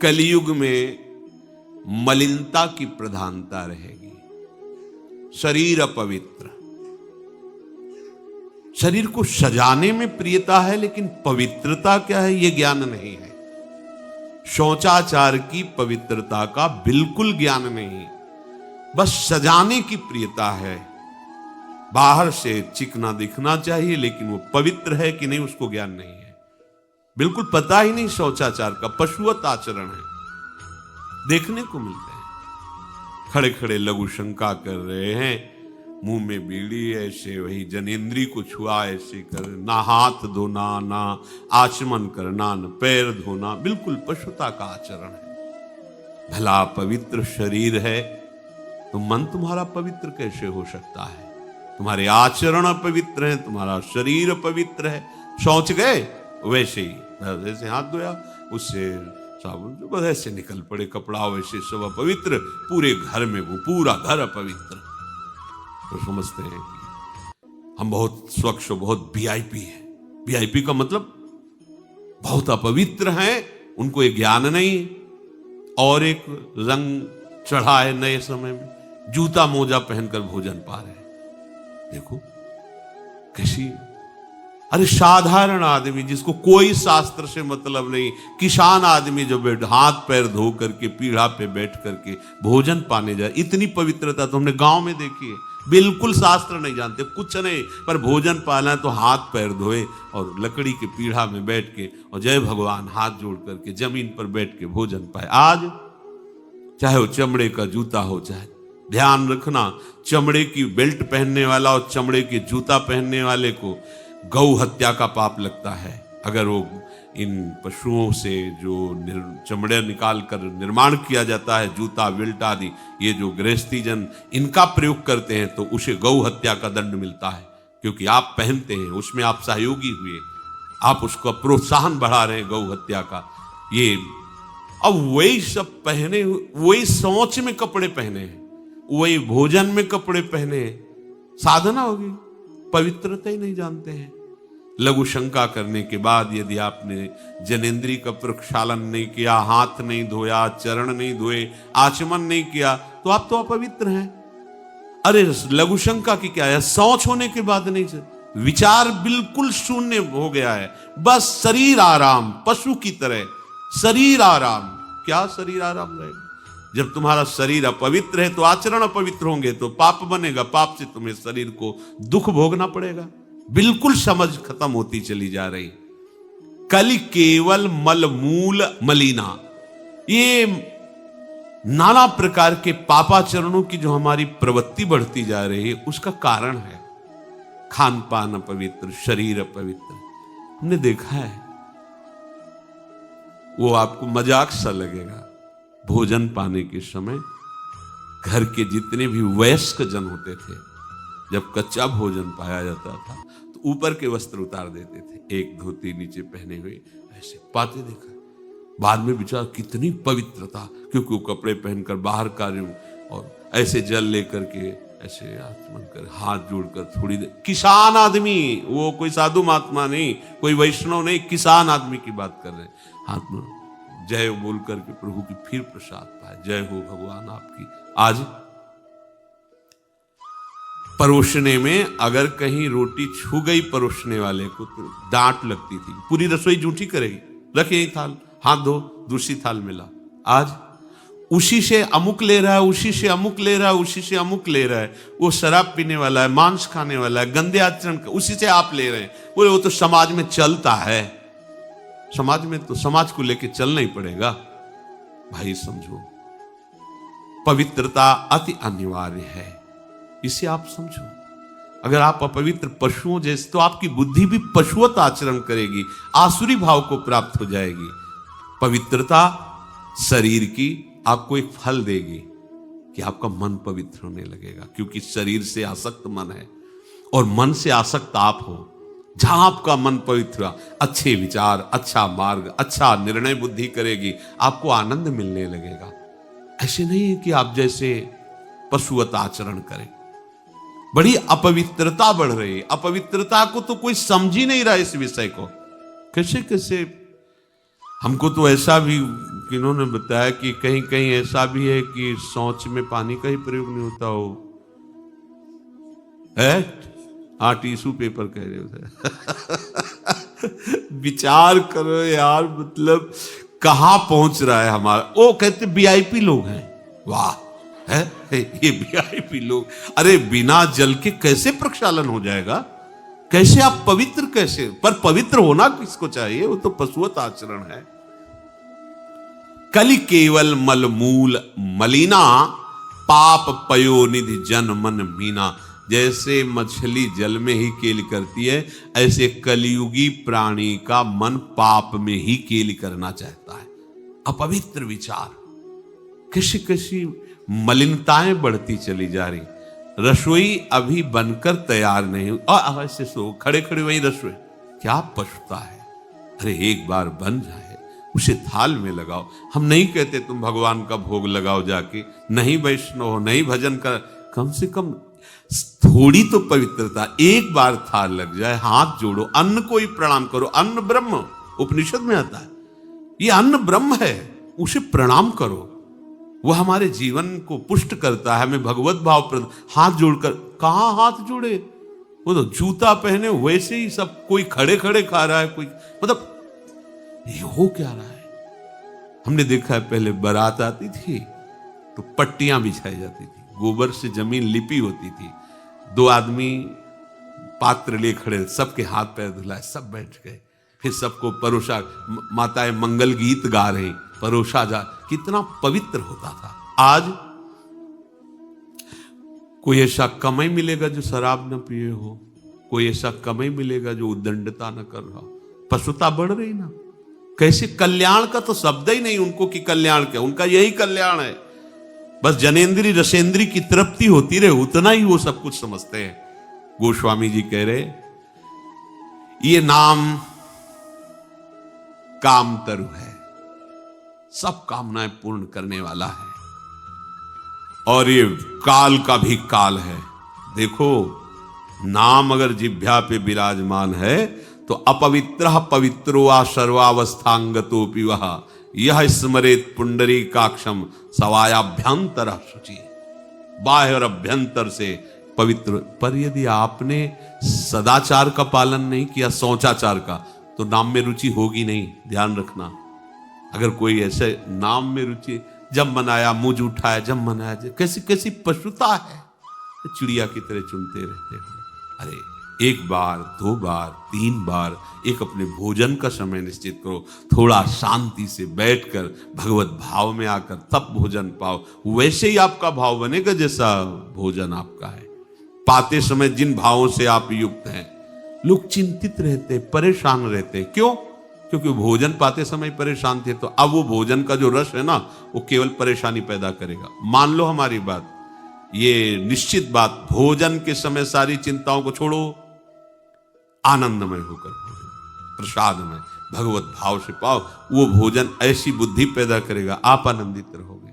कलयुग में मलिनता की प्रधानता रहेगी। शरीर अपवित्र, शरीर को सजाने में प्रियता है, लेकिन पवित्रता क्या है यह ज्ञान नहीं है। शौचाचार की पवित्रता का बिल्कुल ज्ञान नहीं, बस सजाने की प्रियता है। बाहर से चिकना दिखना चाहिए, लेकिन वो पवित्र है कि नहीं उसको ज्ञान नहीं है। बिल्कुल पता ही नहीं शौचाचार का, पशुवत आचरण है। देखने को मिलते हैं खड़े खड़े लघु शंका कर रहे हैं, मुंह में बीड़ी ऐसे, वही जनेंद्री को छुआ ऐसे कर, ना हाथ धोना, ना आचमन करना, ना पैर धोना, बिल्कुल पशुता का आचरण है। भला पवित्र शरीर है तो मन तुम्हारा पवित्र कैसे हो सकता है? तुम्हारे आचरण अपवित्र हैं, तुम्हारा शरीर पवित्र है। शौच गए वैसे ही, जैसे हाथ धोया उससे साबुन बस ऐसे निकल पड़े कपड़ा, वैसे सब अपवित्र, पूरे घर में वो पूरा घर अपवित्र। तो समझते हैं कि हम बहुत स्वच्छ, बहुत वीआईपी है। वीआईपी का मतलब बहुत अपवित्र हैं, उनको ये ज्ञान नहीं। और एक रंग चढ़ा है नए समय में, जूता मोजा पहनकर भोजन पा रहे हैं। देखो कैसी, अरे साधारण आदमी जिसको कोई शास्त्र से मतलब नहीं, किसान आदमी जो बैठ हाथ पैर धो करके पीढ़ा पे बैठ करके भोजन पाने जाए, इतनी पवित्रता तो हमने गांव में देखी है। बिल्कुल शास्त्र नहीं जानते, कुछ नहीं, पर भोजन पाना तो हाथ पैर धोए और लकड़ी के पीढ़ा में बैठ के और जय भगवान हाथ जोड़ करके जमीन पर बैठ के भोजन पाए। आज चाहे वो चमड़े का जूता हो, चाहे ध्यान रखना, चमड़े की बेल्ट पहनने वाला और चमड़े के जूता पहनने वाले को गौ हत्या का पाप लगता है। अगर वो इन पशुओं से जो चमड़े निकाल कर निर्माण किया जाता है, जूता बेल्ट आदि, ये जो गृहस्थी जन इनका प्रयोग करते हैं, तो उसे गौ हत्या का दंड मिलता है। क्योंकि आप पहनते हैं, उसमें आप सहयोगी हुए, आप उसका प्रोत्साहन बढ़ा रहे हैं गौ हत्या का। ये अब वही सब पहने, वही सोच में कपड़े पहने हैं, वही भोजन में कपड़े पहने हैं, साधना होगी, पवित्रता ही नहीं जानते हैं। लघु शंका करने के बाद यदि आपने जनेंद्री का प्रक्षालन नहीं किया, हाथ नहीं धोया, चरण नहीं धोए, आचमन नहीं किया, तो आप तो अपवित्र हैं। अरे लघु शंका की क्या है, शौच होने के बाद नहीं, विचार बिल्कुल शून्य हो गया है, बस शरीर आराम, पशु की तरह शरीर आराम। क्या शरीर आराम रहेगा? जब तुम्हारा शरीर अपवित्र है तो आचरण अपवित्र होंगे, तो पाप बनेगा, पाप से तुम्हें शरीर को दुख भोगना पड़ेगा। बिल्कुल समझ खत्म होती चली जा रही। कल केवल मल मूल मलिना, ये नाना प्रकार के पापाचरणों की जो हमारी प्रवृत्ति बढ़ती जा रही है, उसका कारण है खान पान अपवित्र, शरीर अपवित्र। हमने देखा है, वो आपको मजाक सा लगेगा, भोजन पाने के समय घर के जितने भी वयस्क जन होते थे, जब कच्चा भोजन पाया जाता था तो ऊपर के वस्त्र उतार देते थे, एक धोती नीचे पहने हुए ऐसे पाते देखा। बाद में विचार कितनी पवित्रता, क्योंकि वो कपड़े पहनकर बाहर कार्यों और ऐसे जल लेकर के ऐसे आचमन कर हाथ जोड़कर थोड़ी देर, किसान आदमी, वो कोई साधु महात्मा नहीं, कोई वैष्णव नहीं, किसान आदमी की बात कर रहे हैं। हाथ में जय बोल करके प्रभु की फिर प्रसाद पाए, जय हो भगवान आपकी। आज परोसने में अगर कहीं रोटी छू गई परोसने वाले को तो डांट लगती थी, पूरी रसोई जूठी करेगी, रखे थाल, हाथ धो, दूसरी थाल मिला। आज उसी से अमुक ले रहा है, उसी से अमुक ले रहा है, उसी से अमुक ले रहा है, वो शराब पीने वाला है, मांस खाने वाला है, गंदे आचरण, उसी से आप ले रहे हैं। बोले वो तो समाज में चलता है, समाज में तो समाज को लेके चलना ही पड़ेगा। भाई समझो, पवित्रता अति अनिवार्य है, इसे आप समझो। अगर आप अपवित्र पशुओं जैसे, तो आपकी बुद्धि भी पशुवत आचरण करेगी, आसुरी भाव को प्राप्त हो जाएगी। पवित्रता शरीर की आपको एक फल देगी कि आपका मन पवित्र होने लगेगा, क्योंकि शरीर से आसक्त मन है और मन से आसक्त आप हो। जहां आपका मन पवित्र, अच्छे विचार, अच्छा मार्ग, अच्छा निर्णय बुद्धि करेगी, आपको आनंद मिलने लगेगा। ऐसे नहीं है कि आप जैसे पशुवत आचरण करें। बड़ी अपवित्रता बढ़ रही है, अपवित्रता को तो कोई समझ ही नहीं रहा इस विषय को। कैसे कैसे हमको तो ऐसा भी किन्होंने बताया कि कहीं कहीं ऐसा भी है कि शौच में पानी का ही प्रयोग नहीं होता हो। है? हाँ, टिश्यू पेपर कह रहे हो। विचार करो यार, मतलब कहां पहुंच रहा है हमारा। वो कहते वीआईपी लोग हैं, वाह है ये वीआईपी लोग। अरे बिना जल के कैसे प्रक्षालन हो जाएगा, कैसे आप पवित्र कैसे, पर पवित्र होना किसको चाहिए, वो तो पशुवत आचरण है। कलि केवल मलमूल मलिना, पाप पयो निधि जन मन मीना। जैसे मछली जल में ही केली करती है, ऐसे कलियुगी प्राणी का मन पाप में ही केली करना चाहता है। अपवित्र विचार, कैसी कैसी मलिनताएं बढ़ती चली जा रही। रसोई अभी बनकर तैयार नहीं, और ऐसे सो खड़े खड़े वही रसोई, क्या पछता है। अरे एक बार बन जाए, उसे थाल में लगाओ। हम नहीं कहते तुम भगवान का भोग लगाओ जाके, नहीं वैष्णव हो, नहीं भजन कर, कम से कम थोड़ी तो पवित्रता। एक बार थाल लग जाए, हाथ जोड़ो, अन्न को ही प्रणाम करो। अन्न ब्रह्म, उपनिषद में आता है, ये अन्न ब्रह्म है, उसे प्रणाम करो। वह हमारे जीवन को पुष्ट करता है, हमें भगवत भाव प्रद। हाथ जोड़कर, कहां हाथ जोड़े, वो तो जूता पहने वैसे ही सब, कोई खड़े खड़े खा रहा है, कोई मतलब ये हो क्या रहा है। हमने देखा है पहले बारात आती थी तो पट्टियां बिछाई जाती थी, गोबर से जमीन लिपी होती थी, दो आदमी पात्र लिए खड़े, सबके हाथ पैर धुलाए, सब बैठ गए, फिर सबको परोसा, माताएं मंगल गीत गा रही, परोसा जा, कितना पवित्र होता था। आज कोई ऐसा कमाई मिलेगा जो शराब न पिए हो, कोई ऐसा कमाई मिलेगा जो उद्दंडता न कर रहा। पशुता बढ़ रही ना, कैसे कल्याण का तो शब्द ही नहीं उनको कि कल्याण क्या, उनका यही कल्याण है, बस जनेन्द्री रसेंद्री की तृप्ति होती रहे, उतना ही वो सब कुछ समझते हैं। गोस्वामी जी कह रहे, ये नाम काम तरु है, सब कामनाएं पूर्ण करने वाला है, और ये काल का भी काल है। देखो, नाम अगर जिह्वा पे विराजमान है तो अपवित्र पवित्रो वा सर्वावस्थांगतोपि वह यह स्मरेत पुंडरीकाक्षम सवायाभ्यंतर शुचि। बाह्य और अभ्यंतर से पवित्र। पर यदि आपने सदाचार का पालन नहीं किया, शौचाचार का, तो नाम में रुचि होगी नहीं, ध्यान रखना। अगर कोई ऐसे नाम में रुचि, जब मनाया मुझ उठाया, जब मनाया, कैसी कैसी पशुता है, चिड़िया की तरह चुनते रहते हो। अरे एक बार, दो बार, तीन बार एक अपने भोजन का समय निश्चित करो, थोड़ा शांति से बैठकर भगवत भाव में आकर तब भोजन पाओ, वैसे ही आपका भाव बनेगा जैसा भोजन आपका है। पाते समय जिन भावों से आप युक्त हैं, लोग चिंतित रहते, परेशान रहते, क्यों? क्योंकि भोजन पाते समय परेशान थे, तो अब वो भोजन का जो रस है ना, वो केवल परेशानी पैदा करेगा। मान लो हमारी बात, ये निश्चित बात, भोजन के समय सारी चिंताओं को छोड़ो, आनंदमय होकर भोजन, प्रसाद में भगवत भाव से पाओ, वो भोजन ऐसी बुद्धि पैदा करेगा, आप आनंदित रहोगे।